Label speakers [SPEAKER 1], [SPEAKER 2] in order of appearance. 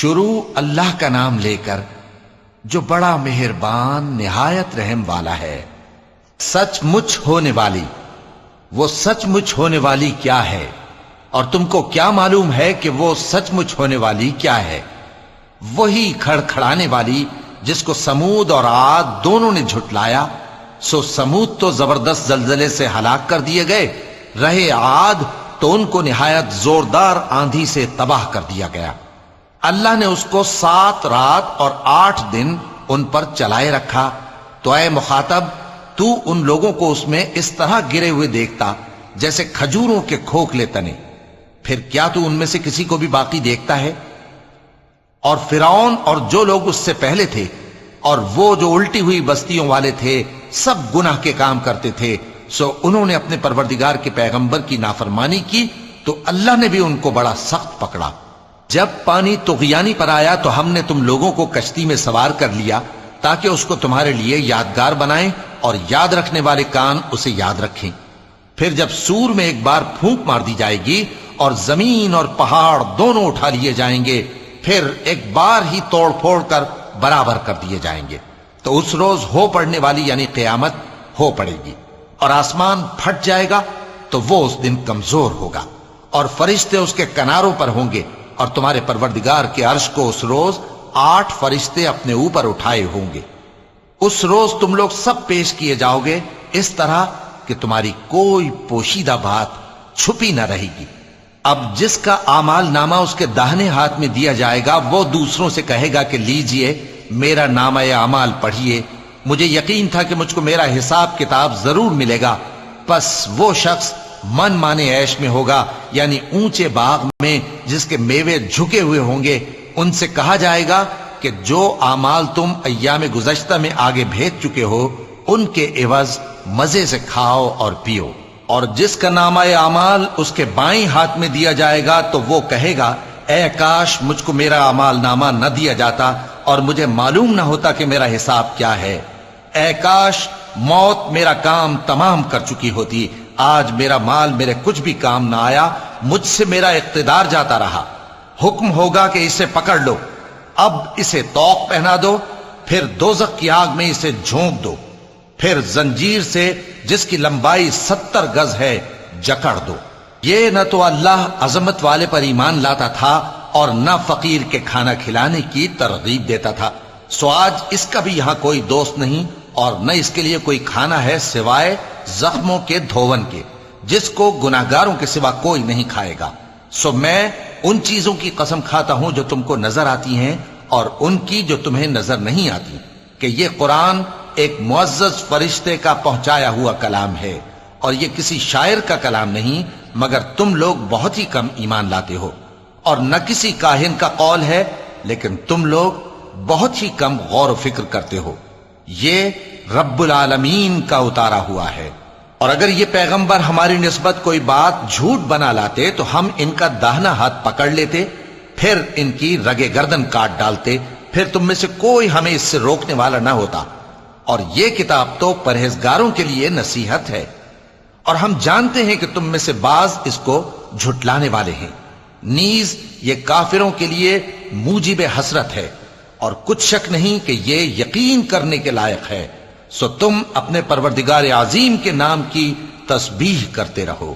[SPEAKER 1] شروع اللہ کا نام لے کر جو بڑا مہربان نہایت رحم والا ہے۔ سچ مچ ہونے والی، وہ سچ مچ ہونے والی کیا ہے؟ اور تم کو کیا معلوم ہے کہ وہ سچ مچ ہونے والی کیا ہے؟ وہی کھڑکھڑانے والی جس کو سمود اور عاد دونوں نے جھٹلایا۔ سو سمود تو زبردست زلزلے سے ہلاک کر دیے گئے، رہے عاد تو ان کو نہایت زوردار آندھی سے تباہ کر دیا گیا۔ اللہ نے اس کو 7 رات اور 8 دن ان پر چلائے رکھا، تو اے مخاطب تو ان لوگوں کو اس میں اس طرح گرے ہوئے دیکھتا جیسے کھجوروں کے کھوکھلے تنے، پھر کیا تو ان میں سے کسی کو بھی باقی دیکھتا ہے؟ اور فرعون اور جو لوگ اس سے پہلے تھے اور وہ جو الٹی ہوئی بستیوں والے تھے سب گناہ کے کام کرتے تھے، سو انہوں نے اپنے پروردگار کے پیغمبر کی نافرمانی کی تو اللہ نے بھی ان کو بڑا سخت پکڑا۔ جب پانی طغیانی پر آیا تو ہم نے تم لوگوں کو کشتی میں سوار کر لیا تاکہ اس کو تمہارے لیے یادگار بنائیں اور یاد رکھنے والے کان اسے یاد رکھیں۔ پھر جب سور میں ایک بار پھونک مار دی جائے گی اور زمین اور پہاڑ دونوں اٹھا لیے جائیں گے، پھر ایک بار ہی توڑ پھوڑ کر برابر کر دیے جائیں گے، تو اس روز ہو پڑنے والی یعنی قیامت ہو پڑے گی، اور آسمان پھٹ جائے گا تو وہ اس دن کمزور ہوگا، اور فرشتے اس کے کناروں پر ہوں گے، اور تمہارے پروردگار کے عرش کو اس روز 8 فرشتے اپنے اوپر اٹھائے ہوں گے۔ اس روز تم لوگ سب پیش کیے جاؤ گے اس طرح کہ تمہاری کوئی پوشیدہ بات چھپی نہ رہے گی۔ اب جس کا اعمال نامہ اس کے داہنے ہاتھ میں دیا جائے گا وہ دوسروں سے کہے گا کہ لیجئے میرا نامہ اعمال پڑھیے، مجھے یقین تھا کہ مجھ کو میرا حساب کتاب ضرور ملے گا۔ پس وہ شخص من مانے عیش میں ہوگا، یعنی اونچے باغ میں جس کے میوے جھکے ہوئے ہوں گے۔ ان سے کہا جائے گا کہ جو اعمال تم ایام گزشتہ میں آگے بھیج چکے ہو ان کے عوض مزے سے کھاؤ اور پیو۔ اور جس کا نامہ اعمال اس کے بائیں ہاتھ میں دیا جائے گا تو وہ کہے گا اے کاش مجھ کو میرا اعمال نامہ نہ دیا جاتا اور مجھے معلوم نہ ہوتا کہ میرا حساب کیا ہے۔ اے کاش موت میرا کام تمام کر چکی ہوتی، آج میرا مال میرے کچھ بھی کام نہ آیا، مجھ سے میرا اقتدار جاتا رہا۔ حکم ہوگا کہ اسے پکڑ لو، اب اسے طوق پہنا دو، پھر دوزخ کی آگ میں اسے جھونک دو، پھر زنجیر سے جس کی لمبائی 70 گز ہے جکڑ دو۔ یہ نہ تو اللہ عظمت والے پر ایمان لاتا تھا اور نہ فقیر کے کھانا کھلانے کی ترغیب دیتا تھا، سو آج اس کا بھی یہاں کوئی دوست نہیں اور نہ اس کے لیے کوئی کھانا ہے سوائے زخموں کے دھون کے، جس کو گناہگاروں کے سوا کوئی نہیں کھائے گا۔ سو میں ان چیزوں کی قسم کھاتا ہوں جو تم کو نظر آتی ہیں اور ان کی جو تمہیں نظر نہیں آتی، کہ یہ قرآن ایک معزز فرشتے کا پہنچایا ہوا کلام ہے، اور یہ کسی شاعر کا کلام نہیں، مگر تم لوگ بہت ہی کم ایمان لاتے ہو، اور نہ کسی کاہن کا قول ہے، لیکن تم لوگ بہت ہی کم غور و فکر کرتے ہو۔ یہ رب العالمین کا اتارا ہوا ہے، اور اگر یہ پیغمبر ہماری نسبت کوئی بات جھوٹ بنا لاتے تو ہم ان کا داہنا ہاتھ پکڑ لیتے، پھر ان کی رگے گردن کاٹ ڈالتے، پھر تم میں سے کوئی ہمیں اس سے روکنے والا نہ ہوتا۔ اور یہ کتاب تو پرہیزگاروں کے لیے نصیحت ہے، اور ہم جانتے ہیں کہ تم میں سے بعض اس کو جھٹلانے والے ہیں، نیز یہ کافروں کے لیے موجب حسرت ہے، اور کچھ شک نہیں کہ یہ یقین کرنے کے لائق ہے۔ سو تم اپنے پروردگار عظیم کے نام کی تسبیح کرتے رہو۔